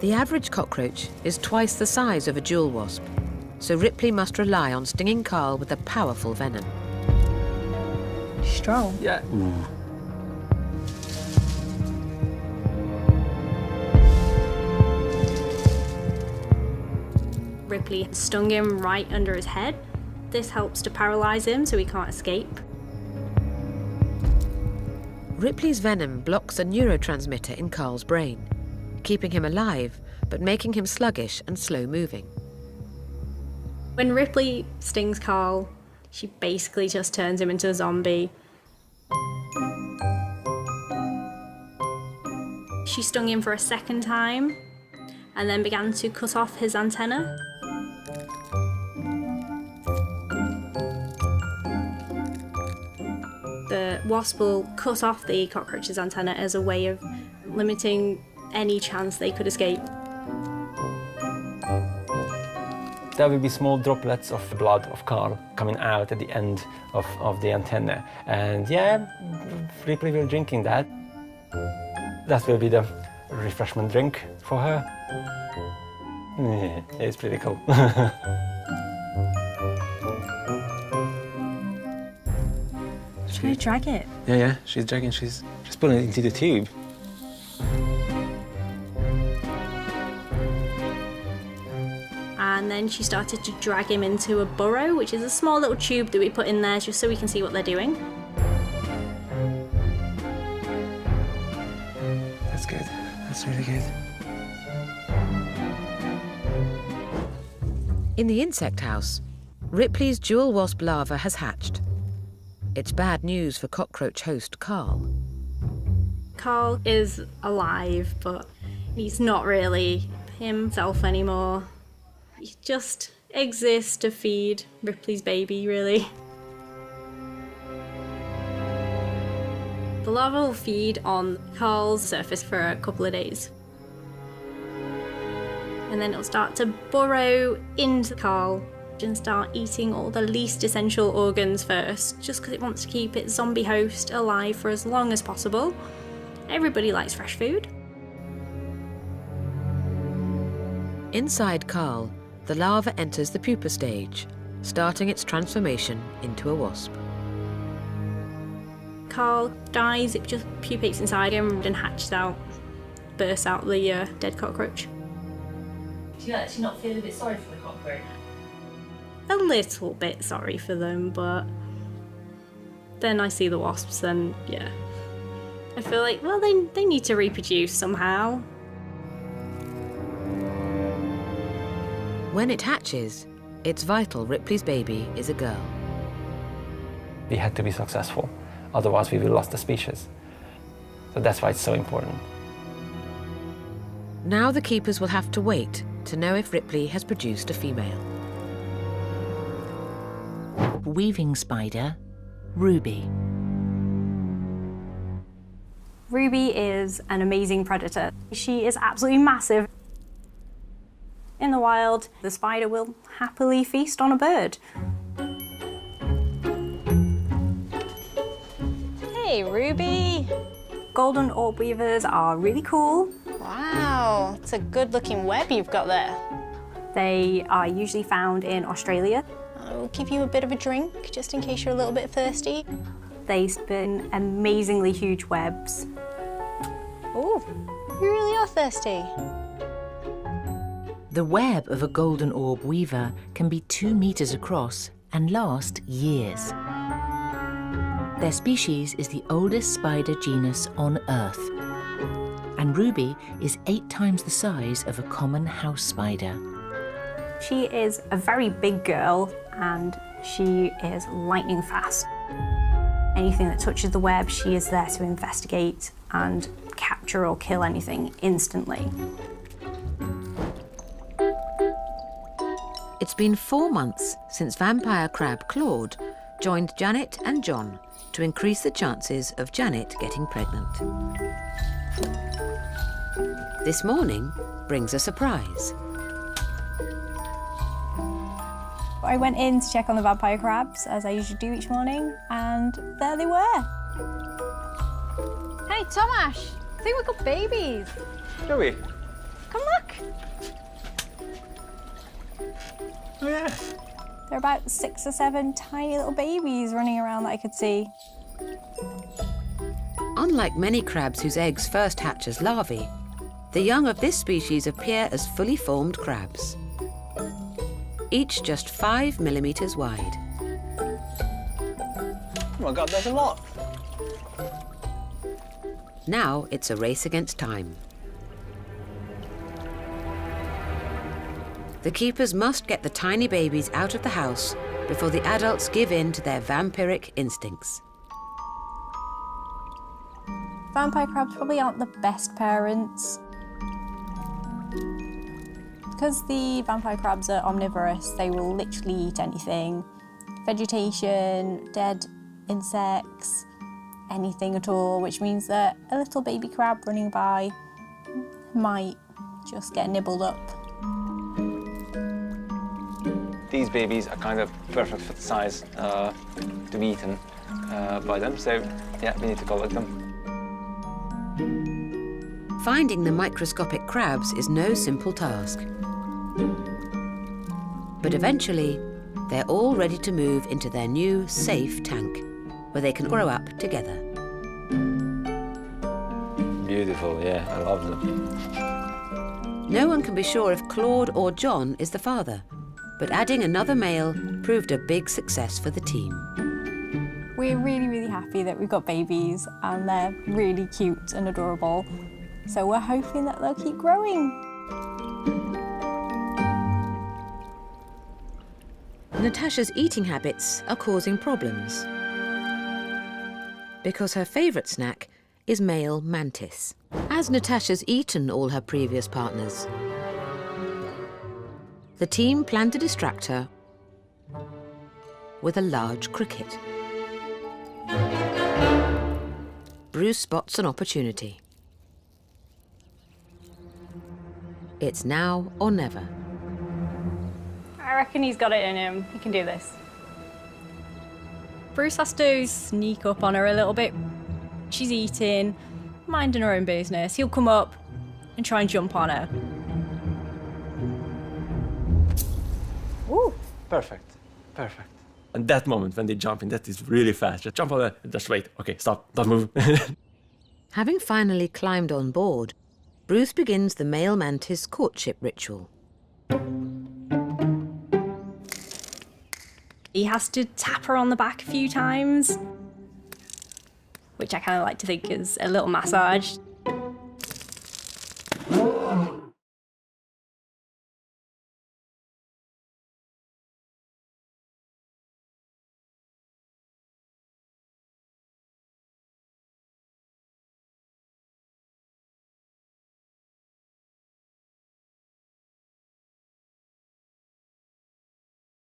The average cockroach is twice the size of a jewel wasp, so Ripley must rely on stinging Carl with a powerful venom. Strong. Yeah. Ripley stung him right under his head. This helps to paralyze him so he can't escape. Ripley's venom blocks a neurotransmitter in Carl's brain, keeping him alive but making him sluggish and slow-moving. When Ripley stings Carl, she basically just turns him into a zombie. She stung him for a second time and then began to cut off his antenna. The wasp will cut off the cockroach's antenna as a way of limiting any chance they could escape. There will be small droplets of blood of Carl coming out at the end of the antenna. And yeah, Ripley will drinking that. That will be the refreshment drink for her. Yeah, it's pretty cool. She's gonna drag it. Yeah, she's dragging, she's putting it into the tube. And then she started to drag him into a burrow, which is a small little tube that we put in there just so we can see what they're doing. That's good, that's really good. In the insect house, Ripley's jewel wasp larva has hatched. It's bad news for cockroach host Carl. Carl is alive, but he's not really himself anymore. He just exists to feed Ripley's baby, really. The larva will feed on Carl's surface for a couple of days. And then it'll start to burrow into Carl and start eating all the least essential organs first, just because it wants to keep its zombie host alive for as long as possible. Everybody likes fresh food. Inside Carl, the larva enters the pupa stage, starting its transformation into a wasp. Carl dies, it just pupates inside him and hatches out, bursts out the dead cockroach. Do you actually not feel a bit sorry for the cockroach? A little bit sorry for them, but then I see the wasps and yeah. I feel like, well, they need to reproduce somehow. When it hatches, it's vital Ripley's baby is a girl. We had to be successful, otherwise we will lose the species. So that's why it's so important. Now the keepers will have to wait to know if Ripley has produced a female. Weaving spider, Ruby. Ruby is an amazing predator. She is absolutely massive. In the wild, the spider will happily feast on a bird. Hey, Ruby. Golden orb weavers are really cool. Wow, it's a good-looking web you've got there. They are usually found in Australia. I'll give you a bit of a drink, just in case you're a little bit thirsty. They spin amazingly huge webs. Oh, you really are thirsty. The web of a golden orb weaver can be 2 meters across and last years. Their species is the oldest spider genus on Earth. And Ruby is 8 times the size of a common house spider. She is a very big girl and she is lightning fast. Anything that touches the web, she is there to investigate and capture or kill anything instantly. It's been 4 months since vampire crab Claude joined Janet and John to increase the chances of Janet getting pregnant. This morning brings a surprise. I went in to check on the vampire crabs, as I usually do each morning, and there they were. Hey, Tomash, I think we got babies. Joey, Come look. Oh yeah. There are about 6 or 7 tiny little babies running around that I could see. Unlike many crabs whose eggs first hatch as larvae, the young of this species appear as fully formed crabs, each just 5 millimeters wide. Oh my God, there's a lot. Now it's a race against time. The keepers must get the tiny babies out of the house before the adults give in to their vampiric instincts. Vampire crabs probably aren't the best parents. Because the vampire crabs are omnivorous, they will literally eat anything. Vegetation, dead insects, anything at all, which means that a little baby crab running by might just get nibbled up. These babies are kind of perfect for the size to be eaten by them, so yeah, we need to collect them. Finding the microscopic crabs is no simple task. But eventually, they're all ready to move into their new, safe tank, where they can grow up together. Beautiful, yeah, I love them. No one can be sure if Claude or John is the father, but adding another male proved a big success for the team. We're really, really happy that we've got babies and they're really cute and adorable. So we're hoping that they'll keep growing. Natasha's eating habits are causing problems because her favourite snack is male mantis. As Natasha's eaten all her previous partners, the team planned to distract her with a large cricket. Bruce spots an opportunity. It's now or never. I reckon he's got it in him. He can do this. Bruce has to sneak up on her a little bit. She's eating, minding her own business. He'll come up and try and jump on her. Ooh, perfect, perfect. And that moment when they jump in, that is really fast. Just jump on there, just wait. Okay, stop, don't move. Having finally climbed on board, Bruce begins the male mantis courtship ritual. He has to tap her on the back a few times, which I kind of like to think is a little massage.